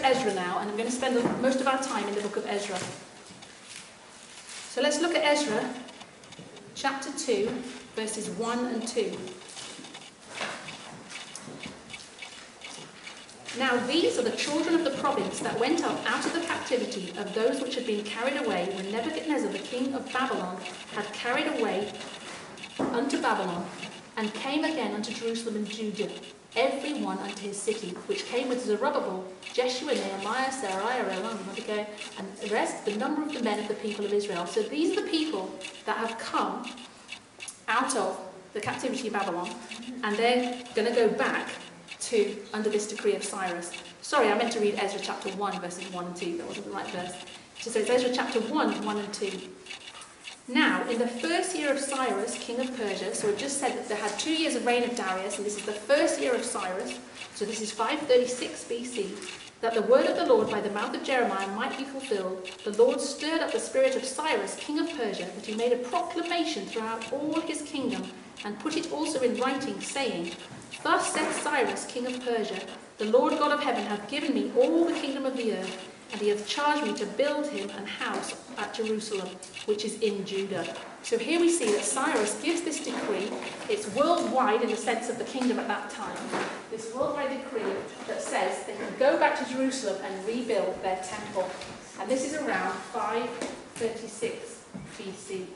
Ezra now, and I'm going to spend most of our time in the book of Ezra. So let's look at Ezra, chapter 2, verses 1 and 2. Now these are the children of the province that went up out of the captivity of those which had been carried away when Nebuchadnezzar the king of Babylon had carried away unto Babylon, and came again unto Jerusalem and Judah, every one unto his city, which came with Zerubbabel, Jeshua, Nehemiah, Seraiah, Mordecai, and the rest, the number of the men of the people of Israel. So these are the people that have come out of the captivity of Babylon, and they're going to go back to under this decree of Cyrus. Sorry, I meant to read Ezra chapter 1, verses 1 and 2. That wasn't the right verse. So it's Ezra chapter 1, 1 and 2. Now, in the first year of Cyrus, king of Persia, so we've just said that they had 2 years of reign of Darius, and this is the first year of Cyrus, so this is 536 BC, that the word of the Lord by the mouth of Jeremiah might be fulfilled, the Lord stirred up the spirit of Cyrus, king of Persia, that he made a proclamation throughout all his kingdom, and put it also in writing, saying, Thus saith Cyrus, king of Persia, the Lord God of heaven hath given me all the kingdom of the earth, and he hath charged me to build him an house at Jerusalem, which is in Judah. So here we see that Cyrus gives this decree. It's worldwide in the sense of the kingdom at that time. This worldwide decree that says they can go back to Jerusalem and rebuild their temple. And this is around 536 BC.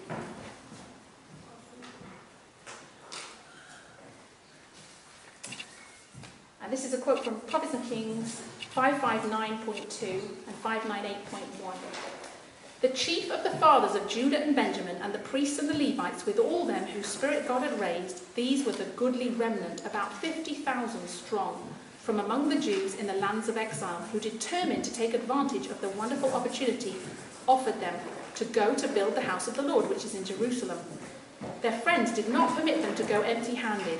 And this is a quote from Prophets and Kings 559.2 and 598.1. The chief of the fathers of Judah and Benjamin, and the priests and the Levites, with all them whose spirit God had raised, these were the goodly remnant, about 50,000 strong, from among the Jews in the lands of exile, who determined to take advantage of the wonderful opportunity offered them to go to build the house of the Lord, which is in Jerusalem. Their friends did not permit them to go empty-handed.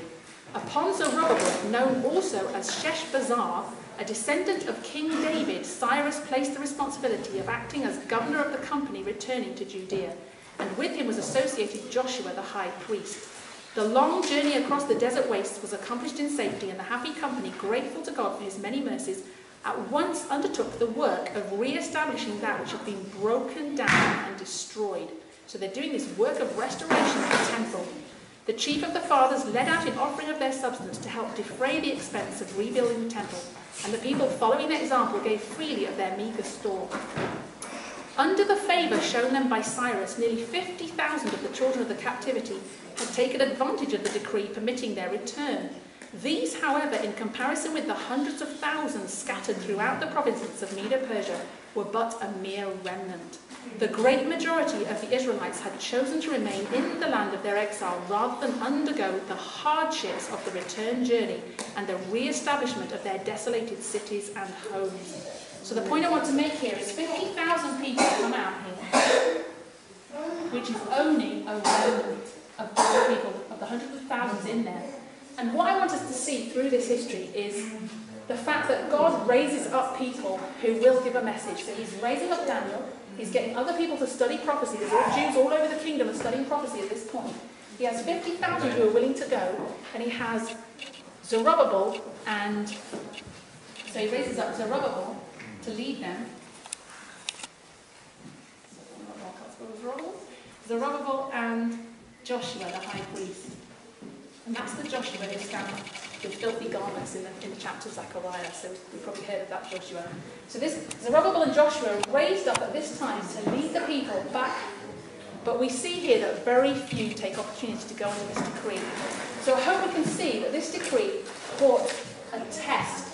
Upon Zerubbabel, known also as Sheshbazzar, a descendant of King David, Cyrus placed the responsibility of acting as governor of the company returning to Judea, and with him was associated Joshua the high priest. The long journey across the desert wastes was accomplished in safety, and the happy company, grateful to God for his many mercies, at once undertook the work of re-establishing that which had been broken down and destroyed. So they're doing this work of restoration of the temple. The chief of the fathers led out in offering of their substance to help defray the expense of rebuilding the temple, and the people, following their example, gave freely of their meagre store. Under the favour shown them by Cyrus, nearly 50,000 of the children of the captivity had taken advantage of the decree permitting their return. These, however, in comparison with the hundreds of thousands scattered throughout the provinces of Medo-Persia, were but a mere remnant. The great majority of the Israelites had chosen to remain in the land of their exile rather than undergo the hardships of the return journey and the re-establishment of their desolated cities and homes. So the point I want to make here is 50,000 people come out here, which is only a remnant of the people, of the hundreds of thousands in there. And what I want us to see through this history is the fact that God raises up people who will give a message. So he's raising up Daniel. He's getting other people to study prophecy. There's all Jews all over the kingdom are studying prophecy at this point. He has 50,000 who are willing to go, and he has Zerubbabel, and so he raises up Zerubbabel to lead them. Zerubbabel and Joshua, the high priest. And that's the Joshua who stands with filthy garments in the chapter of Zechariah. So we've probably heard of that Joshua. So this Zerubbabel and Joshua raised up at this time to lead the people back. But we see here that very few take opportunity to go under this decree. So I hope we can see that this decree put a test.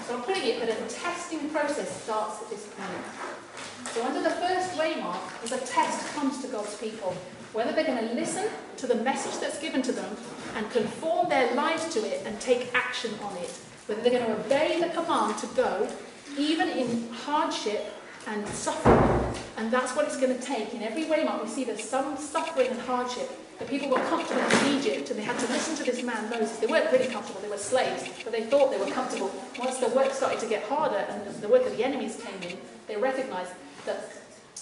So I'm putting it that a testing process starts at this point. So under the first waymark, as a test comes to God's people, whether they're going to listen to the message that's given to them and conform their lives to it and take action on it, whether they're going to obey the command to go, even in hardship and suffering. And that's what it's going to take. In every waymark, we see there's some suffering and hardship. The people got comfortable in Egypt and they had to listen to this man Moses. They weren't really comfortable, they were slaves, but they thought they were comfortable. Once the work started to get harder and the work of the enemies came in, they recognized that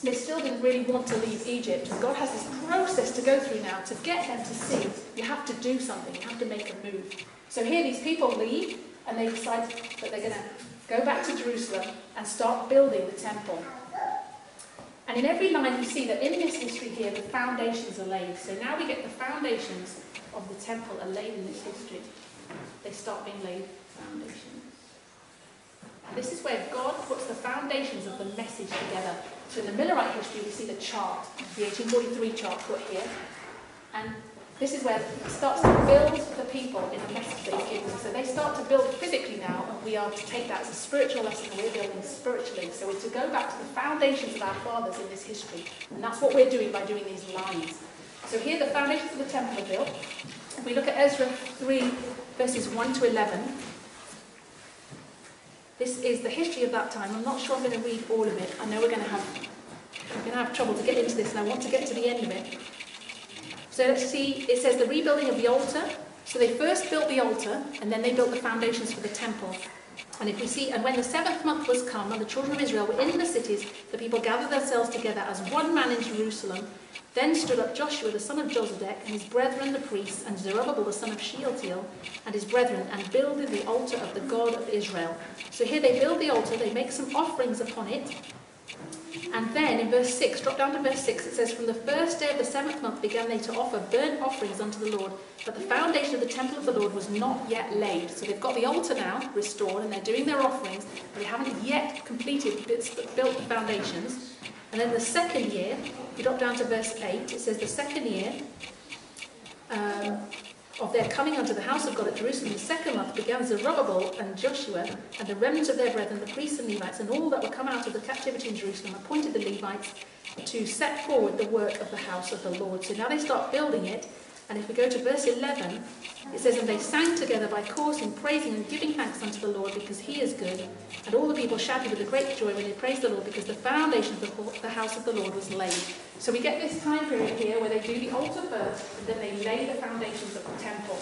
they still didn't really want to leave Egypt. And God has this process to go through now to get them to see you have to do something, you have to make a move. So here these people leave, and they decide that they're going to go back to Jerusalem and start building the temple. And in every line you see that in this history here, the foundations are laid. So now we get the foundations of the temple are laid in this history. They start being laid, foundations. And this is where God puts the foundations of the message together. So in the Millerite history, we see the chart, the 1843 chart put here. And this is where it starts to build the people in the message that he's given. So they start to build physically now, and we are to take that as a spiritual lesson, and we're building spiritually. So we're to go back to the foundations of our fathers in this history. And that's what we're doing by doing these lines. So here the foundations of the temple are built. If we look at Ezra 3, verses 1 to 11, this is the history of that time. I'm not sure I'm going to read all of it. I know we're going to have trouble to get into this, and I want to get to the end of it. So let's see, it says the rebuilding of the altar. So they first built the altar, and then they built the foundations for the temple. And if we see, and when the 7th month was come, and the children of Israel were in the cities, the people gathered themselves together as one man in Jerusalem. Then stood up Joshua the son of Josedek, and his brethren the priests, and Zerubbabel the son of Shealtiel, and his brethren, and builded the altar of the God of Israel. So here they build the altar, they make some offerings upon it. And then in verse 6, drop down to verse 6, it says, from the first day of the 7th month began they to offer burnt offerings unto the Lord, but the foundation of the temple of the Lord was not yet laid. So they've got the altar now restored, and they're doing their offerings, but they haven't yet completed, built the foundations. And then the second year, if you drop down to verse 8, it says the second year of their coming unto the house of God at Jerusalem, the 2nd month began Zerubbabel and Joshua and the remnant of their brethren, the priests and Levites, and all that were come out of the captivity in Jerusalem, appointed the Levites to set forward the work of the house of the Lord. So now they start building it. And if we go to verse 11, it says, and they sang together by course in praising and giving thanks unto the Lord, because he is good. And all the people shouted with a great joy when they praised the Lord, because the foundation of the house of the Lord was laid. So we get this time period here where they do the altar first, and then they lay the foundations of the temple.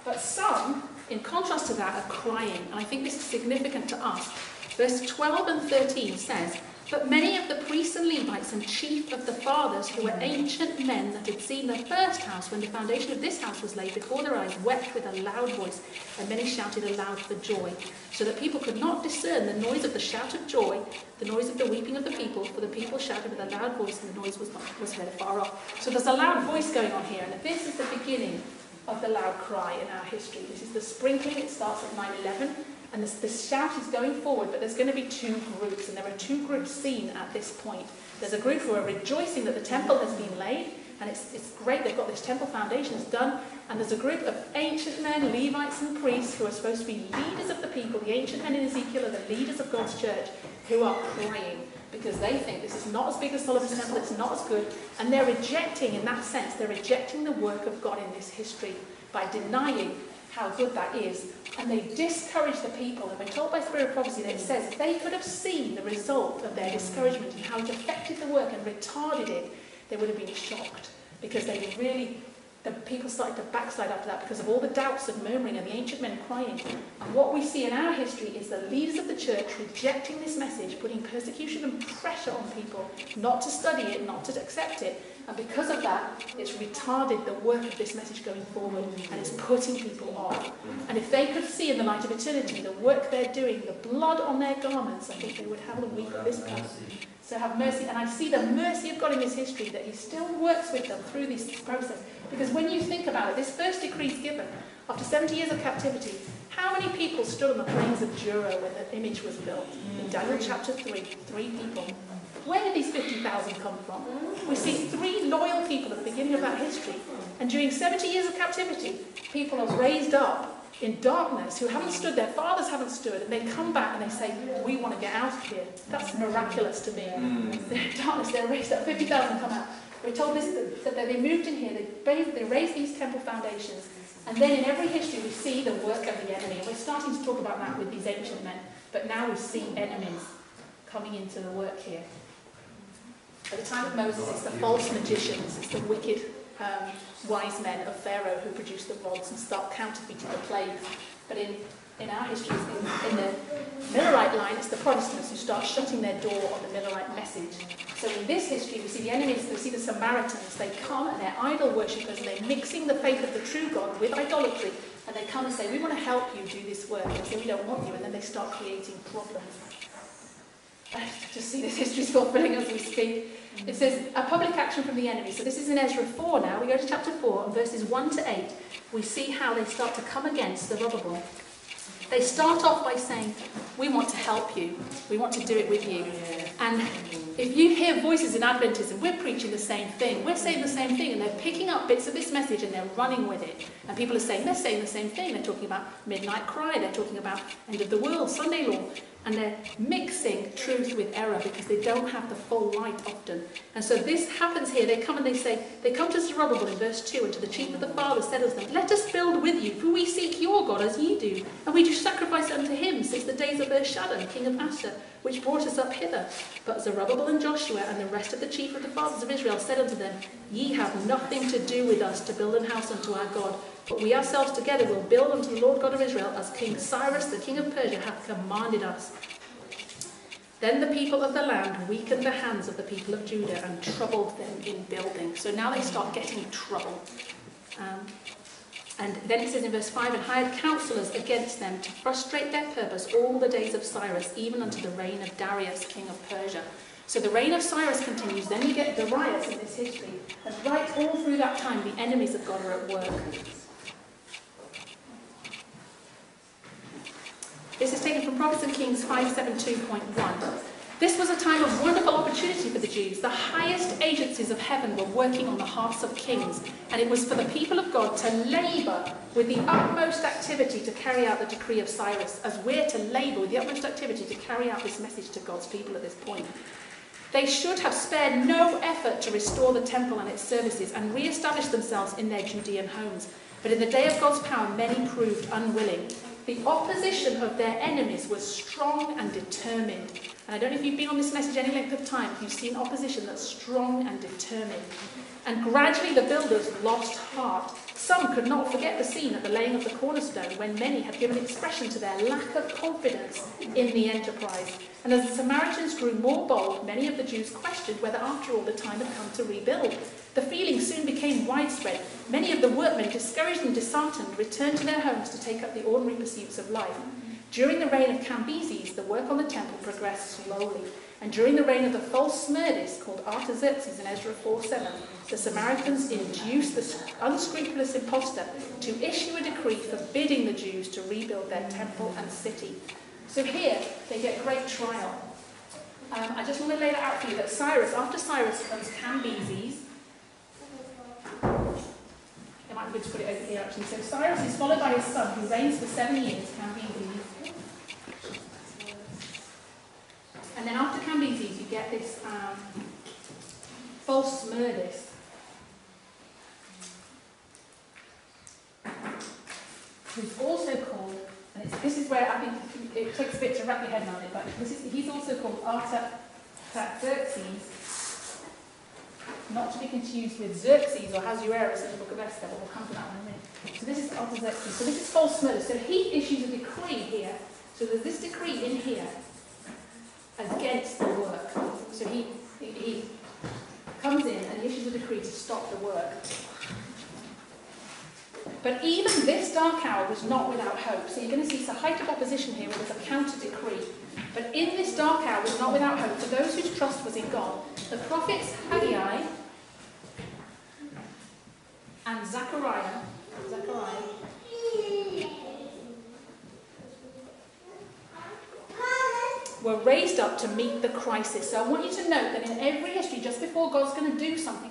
But some, in contrast to that, are crying. And I think this is significant to us. Verse 12 and 13 says, but many of the priests and Levites and chief of the fathers, who were ancient men that had seen the first house when the foundation of this house was laid before their eyes, wept with a loud voice, and many shouted aloud for joy, so that people could not discern the noise of the shout of joy, the noise of the weeping of the people, for the people shouted with a loud voice, and the noise was heard afar off. So there's a loud voice going on here, and this is the beginning of the loud cry in our history. This is the sprinkling. It starts at 9/11. And this shout is going forward, but there's going to be two groups, and there are two groups seen at this point. There's a group who are rejoicing that the temple has been laid, and it's great, they've got this temple foundations done, and there's a group of ancient men, Levites and priests, who are supposed to be leaders of the people. The ancient men in Ezekiel are the leaders of God's church, who are crying, because they think this is not as big as Solomon's temple, it's not as good, and they're rejecting, in that sense, they're rejecting the work of God in this history by denying how good that is. And they discourage the people. And we're told by Spirit of Prophecy that it says if they could have seen the result of their discouragement and how it affected the work and retarded it, they would have been shocked. Because the people started to backslide after that because of all the doubts and murmuring and the ancient men crying. And what we see in our history is the leaders of the church rejecting this message, putting persecution and pressure on people not to study it, not to accept it. And because of that, it's retarded the work of this message going forward, and it's putting people off. And if they could see in the light of eternity the work they're doing, the blood on their garments, I think they would have a weep of this kind. So have mercy. And I see the mercy of God in this history, that he still works with them through this process. Because when you think about it, this first decree is given after 70 years of captivity. How many people stood on the plains of Jura when the image was built? In Daniel chapter 3, 3 people. Where did these 50,000 come from? We see 3 loyal people at the beginning of that history. And during 70 years of captivity, people are raised up in darkness who haven't stood, their fathers haven't stood, and they come back and they say, we want to get out of here. That's miraculous to me. They're in darkness, they're raised up, 50,000 come out. We're told this, that they moved in here, they raised these temple foundations, and then in every history we see the work of the enemy. And we're starting to talk about that with these ancient men, but now we see enemies coming into the work here. At the time of Moses, it's the false magicians, it's the wicked wise men of Pharaoh who produce the rods and start counterfeiting the plagues. But in our history, in the Millerite line, it's the Protestants who start shutting their door on the Millerite message. So in this history, we see the enemies, we see the Samaritans, they come and they're idol worshippers and they're mixing the faith of the true God with idolatry, and they come and say, we want to help you do this work, and say, we don't want you, and then they start creating problems. I just see this history fulfilling as we speak. It says, a public action from the enemy. So this is in Ezra 4 now. We go to chapter 4, and verses 1 to 8. We see how they start to come against the Zerubbabel. They start off by saying, we want to help you. We want to do it with you. And if you hear voices in Adventism, we're preaching the same thing. We're saying the same thing, and they're picking up bits of this message and they're running with it. And people are saying, they're saying the same thing. They're talking about midnight cry. They're talking about end of the world, Sunday law. And they're mixing truth with error because they don't have the full light often. And so this happens here. They come and they say, they come to Zerubbabel in verse 2, and to the chief of the fathers said unto them, let us build with you, for we seek your God as ye do, and we do sacrifice unto him since the days of Bershaddam, king of Asher, which brought us up hither. But Zerubbabel and Joshua and the rest of the chief of the fathers of Israel said unto them, ye have nothing to do with us to build an house unto our God, but we ourselves together will build unto the Lord God of Israel, as King Cyrus, the king of Persia, hath commanded us. Then the people of the land weakened the hands of the people of Judah and troubled them in building. So now they start getting trouble. And then it says in verse 5, and hired counselors against them to frustrate their purpose all the days of Cyrus, even unto the reign of Darius, king of Persia. So the reign of Cyrus continues, then you get Darius in this history. And right all through that time, the enemies of God are at work. This is taken from Prophets and Kings 5:72.1. This was a time of wonderful opportunity for the Jews. The highest agencies of heaven were working on the hearts of kings, and it was for the people of God to labour with the utmost activity to carry out the decree of Cyrus, as we're to labour with the utmost activity to carry out this message to God's people at this point. They should have spared no effort to restore the temple and its services and re-establish themselves in their Judean homes. But in the day of God's power, many proved unwilling. The opposition of their enemies was strong and determined. And I don't know if you've been on this message any length of time, if you've seen opposition that's strong and determined. And gradually the builders lost heart. Some could not forget the scene at the laying of the cornerstone, when many had given expression to their lack of confidence in the enterprise. And as the Samaritans grew more bold, many of the Jews questioned whether after all the time had come to rebuild. The feeling soon became widespread. Many of the workmen, discouraged and disheartened, returned to their homes to take up the ordinary pursuits of life. During the reign of Cambyses, the work on the temple progressed slowly. And during the reign of the false Smerdis, called Artaxerxes in Ezra 4:7, the Samaritans induced the unscrupulous impostor to issue a decree forbidding the Jews to rebuild their temple and city. So here, they get great trial. I just want to lay that out for you, that after Cyrus comes Cambyses. It might be good to put it over here actually. So Cyrus is followed by his son, who reigns for 7 years, Cambyses. And then after Cambyses, you get this false Smerdis, who's also called, and this is where I think it takes a bit to wrap your head around it, but he's also called Artaxerxes, not to be confused with Xerxes or Ahasuerus in the book of Esther, but we'll come to that in a minute. So this is Artaxerxes. So this is false Smerdis. So he issues a decree here. So there's this decree in here against the work. So he comes in and he issues a decree to stop the work. But even this dark hour was not without hope. So you're going to see a height of opposition here where there's a counter decree. But in this dark hour was not without hope for those whose trust was in God. The prophets Haggai and Zechariah were raised up to meet the crisis. So I want you to note that in every history, just before God's going to do something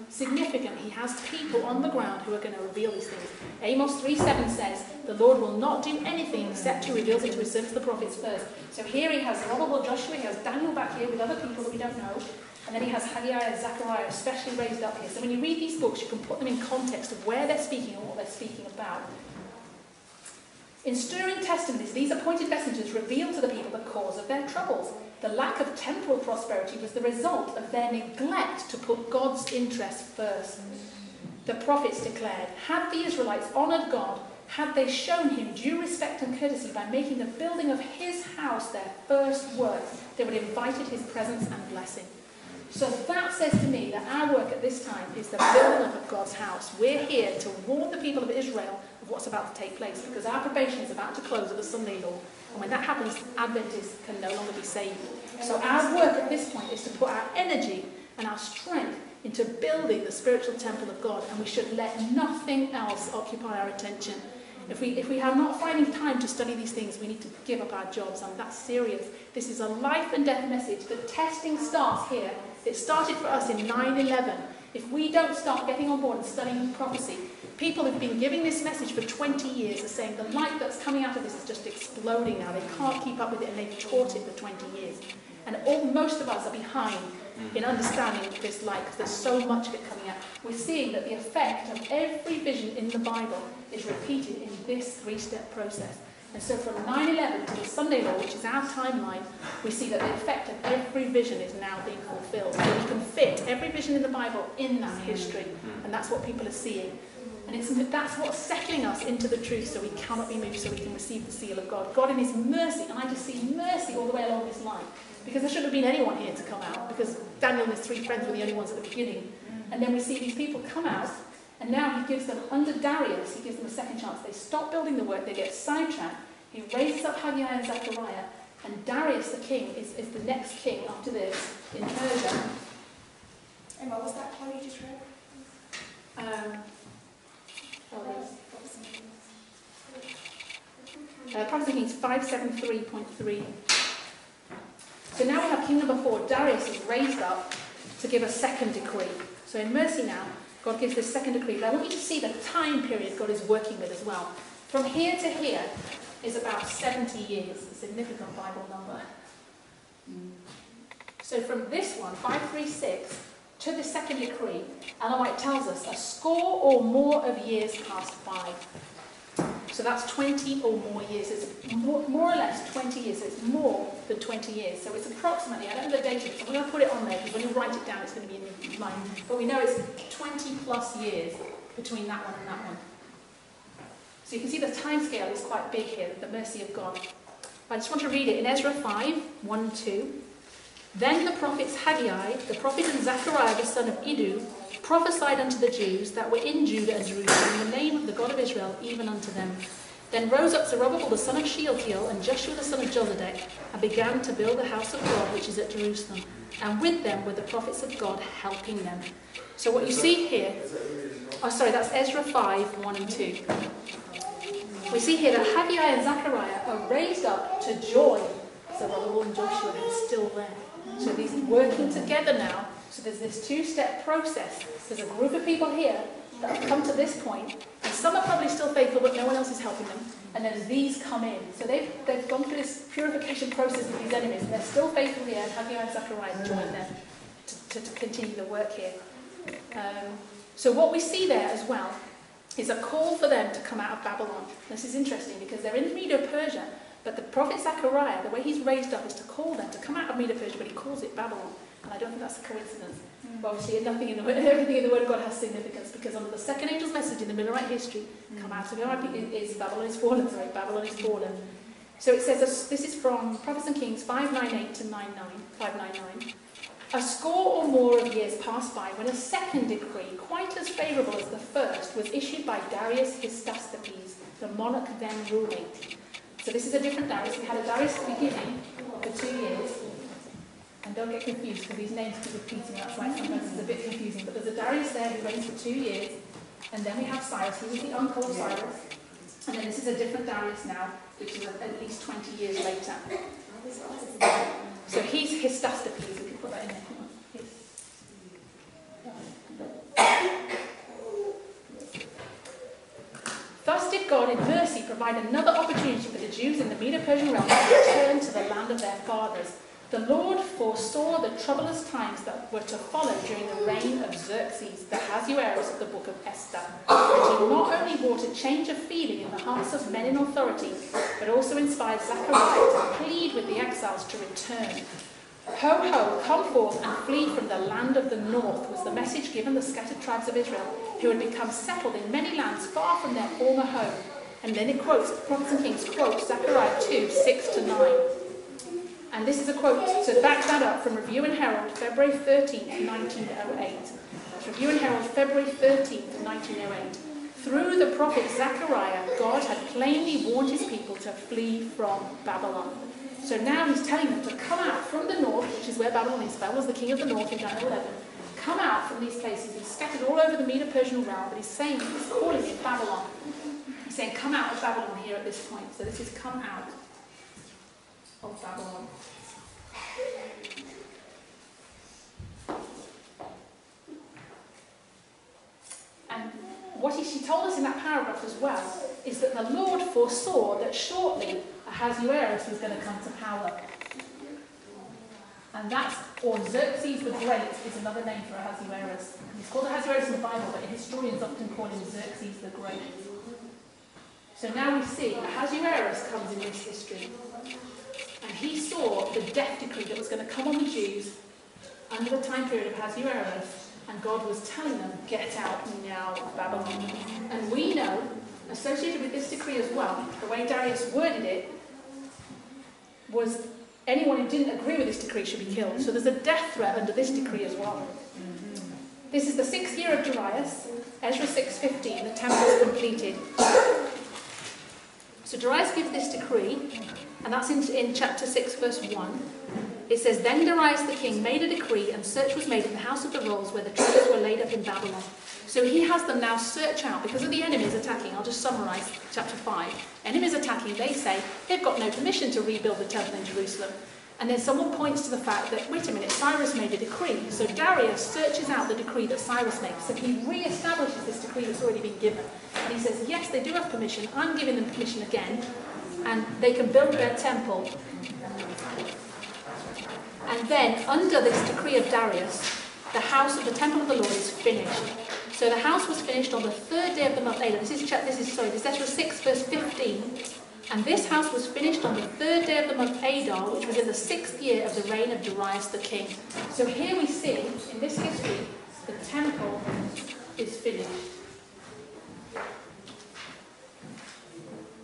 significant, he has people on the ground who are going to reveal these things. Amos 3:7 says, the Lord will not do anything except he reveals it to his servants the prophets first. So here he has Zerubbabel, Joshua, he has Daniel back here with other people that we don't know, and then he has Haggai and Zechariah especially raised up here. So when you read these books, you can put them in context of where they're speaking and what they're speaking about. In stirring testimonies, these appointed messengers revealed to the people the cause of their troubles. The lack of temporal prosperity was the result of their neglect to put God's interests first. The prophets declared, had the Israelites honoured God, had they shown him due respect and courtesy by making the building of his house their first work, they would have invited his presence and blessing. So that says to me that our work at this time is the building up of God's house. We're here to warn the people of Israel of what's about to take place, because our probation is about to close at the Sunday law. And when that happens, Adventists can no longer be saved. So our work at this point is to put our energy and our strength into building the spiritual temple of God, and we should let nothing else occupy our attention. If we are not finding time to study these things, we need to give up our jobs, and that's serious. This is a life and death message. The testing starts here. It started for us in 9/11. If we don't start getting on board and studying prophecy, people who've been giving this message for 20 years are saying the light that's coming out of this is just exploding now. They can't keep up with it, and they've taught it for 20 years. And most of us are behind in understanding this light, because there's so much of it coming out. We're seeing that the effect of every vision in the Bible is repeated in this 3-step process. And so from 9/11 to the Sunday law, which is our timeline, we see that the effect of every vision is now being fulfilled. So we can fit every vision in the Bible in that history, and that's what people are seeing. And that's what's settling us into the truth, so we cannot be moved, so we can receive the seal of God. God in his mercy, and I just see mercy all the way along this line, because there shouldn't have been anyone here to come out, because Daniel and his 3 friends were the only ones at the beginning. And then we see these people come out, and now he gives them, under Darius, he gives them a second chance. They stop building the work, they get sidetracked. He raises up Haggai and Zechariah, and Darius the king is the next king after this in Persia. Emma, was that one you just read? Prophecy Kings 573.3. So now we have king number 4. Darius is raised up to give a second decree. So in mercy now, God gives this second decree. But I want you to see the time period God is working with as well. From here to here is about 70 years, a significant Bible number. So from this one, 536, to the second decree, Ellen White tells us a score or more of years passed by. So that's 20 or more years. It's more or less 20 years. So it's more than 20 years. So it's approximately, I don't know the date, so we're going to put it on there, because when you write it down, it's going to be in line. But we know it's 20 plus years between that one and that one. So you can see the time scale is quite big here, the mercy of God. But I just want to read it in Ezra 5, 1, 2. Then the prophets Haggai, the prophet, and Zechariah the son of Iddu prophesied unto the Jews that were in Judah and Jerusalem in the name of the God of Israel, even unto them. Then rose up Zerubbabel the son of Shealtiel and Joshua the son of Josedek, and began to build the house of God which is at Jerusalem. And with them were the prophets of God helping them. So what you see here, that's Ezra 5, 1 and 2. We see here that Haggai and Zechariah are raised up to join Zerubbabel and Joshua, who are still there. So these working together now. So there's this 2-step process. There's a group of people here that have come to this point, and some are probably still faithful, but no one else is helping them. And then these come in. So they've gone through this purification process with these enemies, and they're still faithful here, and Haggai and Zechariah join them to continue the work here. So what we see there as well is a call for them to come out of Babylon. This is interesting, because they're in Medo-Persia, but the prophet Zechariah, the way he's raised up is to call them to come out of Medo-Persia, but he calls it Babylon. And I don't think that's a coincidence. But obviously everything in the Word of God has significance, because under the second angel's message in the Millerite history, come out of your is Babylon is fallen, Babylon is fallen. So it says, this is from Prophets and Kings 598 to 599. A score or more of years passed by when a second decree, quite as favourable as the first, was issued by Darius Hystaspes, the monarch then ruling. So this is a different Darius. We had a Darius at the beginning for 2 years. And don't get confused, because these names keep repeating. That's why sometimes it's a bit confusing. But there's a Darius there who reigned for 2 years. And then we have Cyrus. He was the uncle of Cyrus. And then this is a different Darius now, which is at least 20 years later. So he's Hystaspes. We can put that in there. Thus did God in mercy provide another opportunity for the Jews in the Medo-Persian realm to return to the land of their fathers. The Lord foresaw the troublous times that were to follow during the reign of Xerxes, the Ahasuerus of the book of Esther. And he not only brought a change of feeling in the hearts of men in authority, but also inspired Zechariah to plead with the exiles to return. Ho, ho, come forth and flee from the land of the north was the message given the scattered tribes of Israel, who had become settled in many lands far from their former home. And then it quotes, Prophets and Kings quotes Zechariah 2, 6-9. And this is a quote to back that up from Review and Herald, February 13th, 1908. It's Review and Herald, February 13th, 1908. Through the prophet Zechariah, God had plainly warned his people to flee from Babylon. So now he's telling them to come out from the north, which is where Babylon is. Babylon's the king of the north in Daniel 11. Come out from these places. He's scattered all over the Medo-Persian realm, but he's calling it Babylon. He's saying, come out of Babylon here at this point. So this is come out of Babylon. And what she told us in that paragraph as well is that the Lord foresaw that shortly Ahasuerus was going to come to power. And that's, or Xerxes the Great is another name for Ahasuerus. He's called Ahasuerus in the Bible, but historians often call him Xerxes the Great. So now we see Ahasuerus comes in this history. And he saw the death decree that was going to come on the Jews under the time period of Ahasuerus. And God was telling them, get out now of Babylon. And we know, associated with this decree as well, the way Darius worded it, was anyone who didn't agree with this decree should be killed. So there's a death threat under this decree as well. This is the 6th year of Darius, Ezra 6:15, the temple is completed. So Darius gives this decree, and that's in chapter 6, verse 1. It says, then Darius the king made a decree, and search was made in the house of the rolls where the treasures were laid up in Babylon. So he has them now search out, because of the enemies attacking. I'll just summarise chapter 5. Enemies attacking, they say, they've got no permission to rebuild the temple in Jerusalem. And then someone points to the fact that, wait a minute, Cyrus made a decree. So Darius searches out the decree that Cyrus makes. So he re-establishes this decree that's already been given. And he says, yes, they do have permission. I'm giving them permission again. And they can build their temple. And then, under this decree of Darius, the temple of the Lord is finished. So the house was finished on the 3rd day of the month Adar. This is Ezra 6, verse 15. And this house was finished on the 3rd day of the month Adar, which was in the 6th year of the reign of Darius the king. So here we see, in this history, the temple is finished.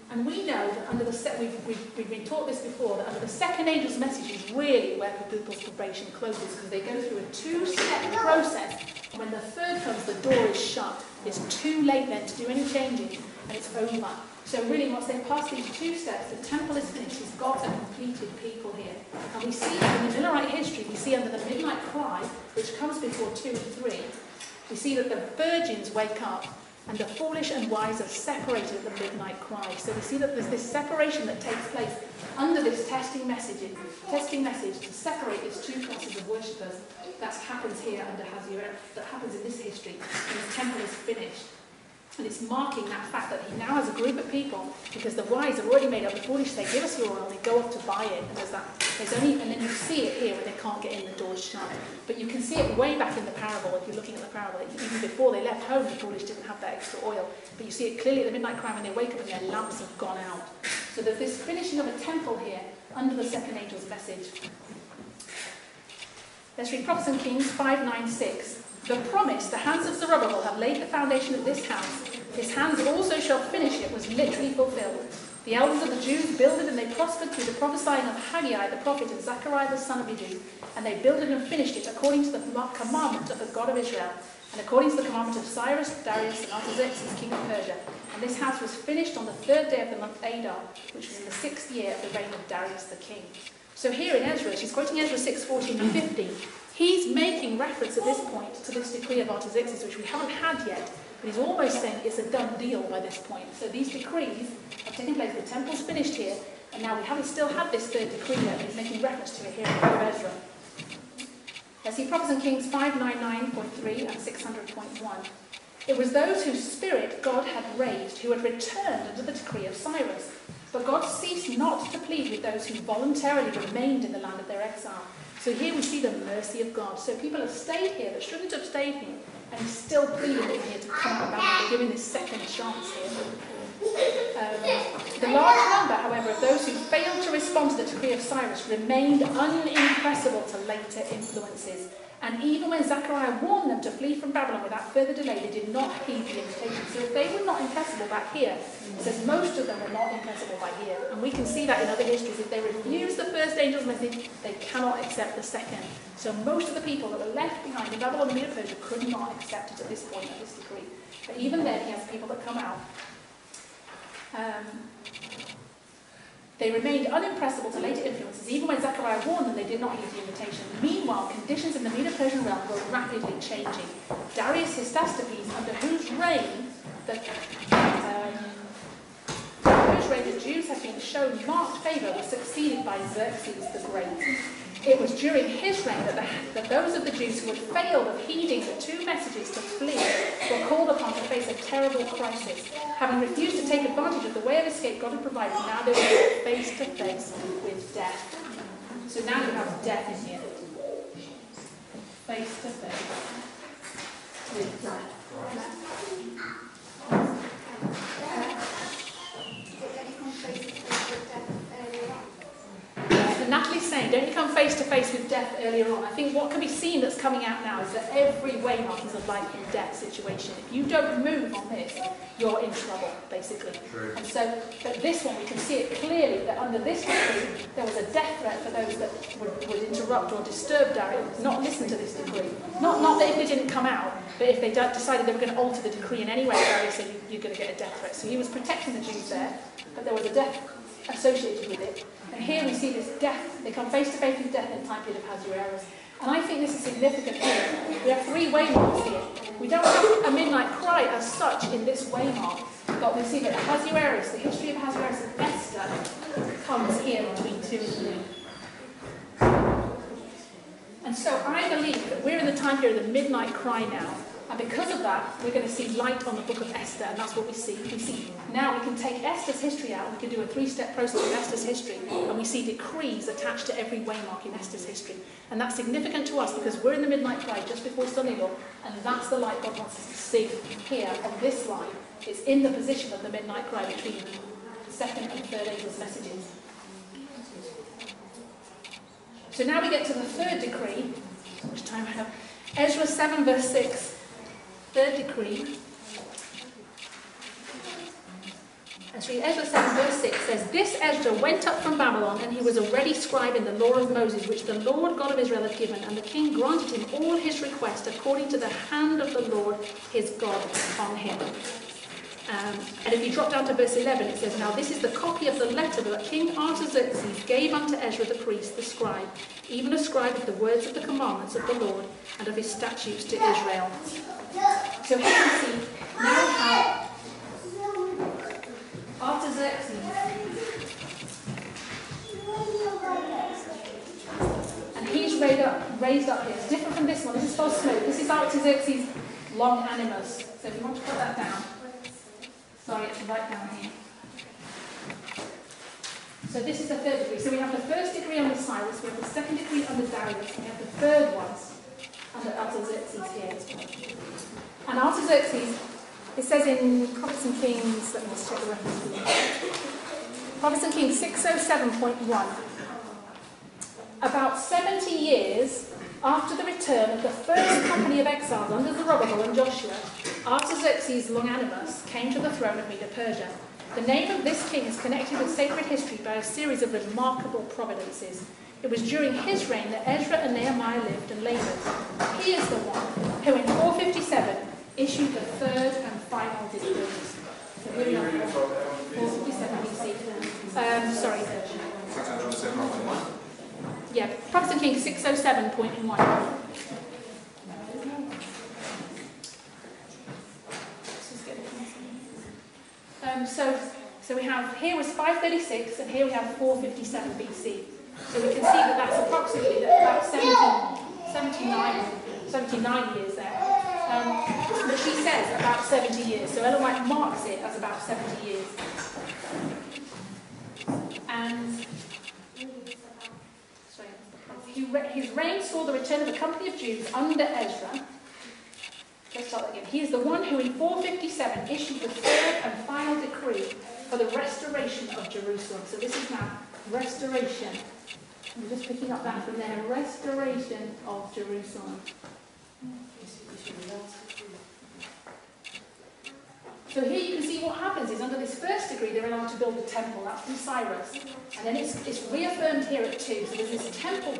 And we know that under we've been taught this before, that under the second angel's message is really where people's probation closes, because they go through a 2-step process. When the 3rd comes, the door is shut. It's too late then to do any changing, and it's over. So really, once they've passed these 2 steps, the temple is finished. He's got a completed people here. And we see in the Millerite history, we see under the midnight cry, which comes before 2 and 3, we see that the virgins wake up, and the foolish and wise are separated at the midnight cry. So we see that there's this separation that takes place under this testing message to separate these 2 classes of worshippers. That happens here under Ahasuerus, that happens in this history. And his temple is finished. And it's marking that fact that he now has a group of people, because the wise have already made up, the foolish say, give us your oil, and they go off to buy it. And and then you see it here when they can't get in, the doors shut. But you can see it way back in the parable, if you're looking at the parable. Even before they left home, the foolish didn't have that extra oil. But you see it clearly at the midnight cry when they wake up and their lamps have gone out. So there's this finishing of a temple here under the second angel's message. Let's read Prophets and Kings 5:9-6. The promise, the hands of Zerubbabel have laid the foundation of this house. His hands also shall finish it, was literally fulfilled. The elders of the Jews builded and they prospered through the prophesying of Haggai the prophet and Zechariah the son of Iddo. And they builded and finished it according to the commandment of the God of Israel, and according to the commandment of Cyrus, Darius, and Artaxerxes, king of Persia. And this house was finished on the 3rd day of the month Adar, which was in the 6th year of the reign of Darius the king. So here in Ezra, she's quoting Ezra 6:14 and 15. He's making reference at this point to this decree of Artaxerxes, which we haven't had yet, but he's almost saying it's a done deal by this point. So these decrees have taken place, the temple's finished here, and now we haven't still had this 3rd decree yet, he's making reference to it here in the book of Ezra. Let's see Prophets and Kings 599.3 and 600.1. It was those whose spirit God had raised, who had returned under the decree of Cyrus. But God ceased not to plead with those who voluntarily remained in the land of their exile. So here we see the mercy of God. So people have stayed here that shouldn't have stayed here, and he's still pleading with them here to come back. They're giving this second chance here. The large number, however, of those who failed to respond to the decree of Cyrus remained unimpressible to later influences. And even when Zechariah warned them to flee from Babylon without further delay, they did not heed the invitation. So if they were not impressible back here, it says most of them were not impressible by here. And we can see that in other histories. If they refuse the first angel's message, they cannot accept the second. So most of the people that were left behind in Babylon and Medo-Persia could not accept it at this point, at this decree. But even then, he has people that come out. They remained unimpressible to later influences. Even when Zechariah warned them, they did not heed the invitation. Meanwhile, conditions in the Medo-Persian realm were rapidly changing. Darius Hystaspes, under whose reign the Jews had been shown marked favour, was succeeded by Xerxes the Great. It was during his reign that those of the Jews who had failed of heeding the two messages to flee were called upon to face a terrible crisis. Having refused to take advantage of the way of escape God had provided, now they were face to face with death. So now you have death in here. Face to face with death. Natalie's saying, don't you come face to face with death earlier on. I think what can be seen that's coming out now is that every waymark is a life and death situation. If you don't move on this, you're in trouble, basically. True. And so, but this one, we can see it clearly that under this decree, there was a death threat for those that would interrupt or disturb Darius, not listen to this decree. Not that if it didn't come out, but if they decided they were going to alter the decree in any way, Darius said, you're going to get a death threat. So he was protecting the Jews there, but there was a death associated with it. And here we see this death. They come face to face with death in the time period of Ahasuerus. And I think this is significant here. We have three waymarks here. We don't have a midnight cry as such in this waymark, but we see that Ahasuerus, the history of Ahasuerus and Esther, comes here between 2 and 3. And so I believe that we're in the time period of the midnight cry now. And because of that, we're going to see light on the book of Esther, and that's what we see. We see now we can take Esther's history out, we can do a 3-step process of Esther's history, and we see decrees attached to every waymark in Esther's history. And that's significant to us because we're in the midnight cry just before Sunday law, and that's the light God wants us to see here on this line. It's in the position of the midnight cry between the second and third angel's messages. So now we get to the third decree, which time I have. Ezra 7 verse 6. Third decree. Actually, Ezra 7 verse 6 says, This Ezra went up from Babylon, and he was a ready scribe in the law of Moses, which the Lord God of Israel had given, and the king granted him all his requests according to the hand of the Lord his God on him. And if you drop down to verse 11, it says, Now this is the copy of the letter that King Artaxerxes gave unto Ezra the priest, the scribe, even a scribe of the words of the commandments of the Lord and of his statutes to Israel. So here we see, now we have Artaxerxes. And he's raised up here. It's different from this one. This is false smoke. This is Artaxerxes Longanimus. So if you want to put that down. Sorry, it's right down here. So this is the third degree. So we have the first degree under Cyrus, we have the second degree under Darius, and we have the third one under Artaxerxes here as well. And Artaxerxes, it says in Prophets and Kings, let me just check the reference for you. Prophets and Kings 607.1. About 70 years after the return of the first company of exiles under Zerubbabel and Joshua, Artaxerxes Longanimus came to the throne of Medo-Persia. The name of this king is connected with sacred history by a series of remarkable providences. It was during his reign that Ezra and Nehemiah lived and laboured. He is the one who in 457 issued the third and final decrees. So here we are, 457 BC. Sorry. Yeah, Prophets and Kings 607.1. So we have, here was 536 and here we have 457 BC. So we can see that that's approximately about 79 years there. But she says about 70 years. So Ellen White marks it as about 70 years. And his reign saw the return of a company of Jews under Ezra, just start that again. He is the one who in 457 issued the third and final decree for the restoration of Jerusalem. So this is now restoration. I'm just picking up that from there. Restoration of Jerusalem. So here you can see what happens is under this first decree they're allowed to build a temple. That's from Cyrus. And then it's reaffirmed here at 2. So there's this temple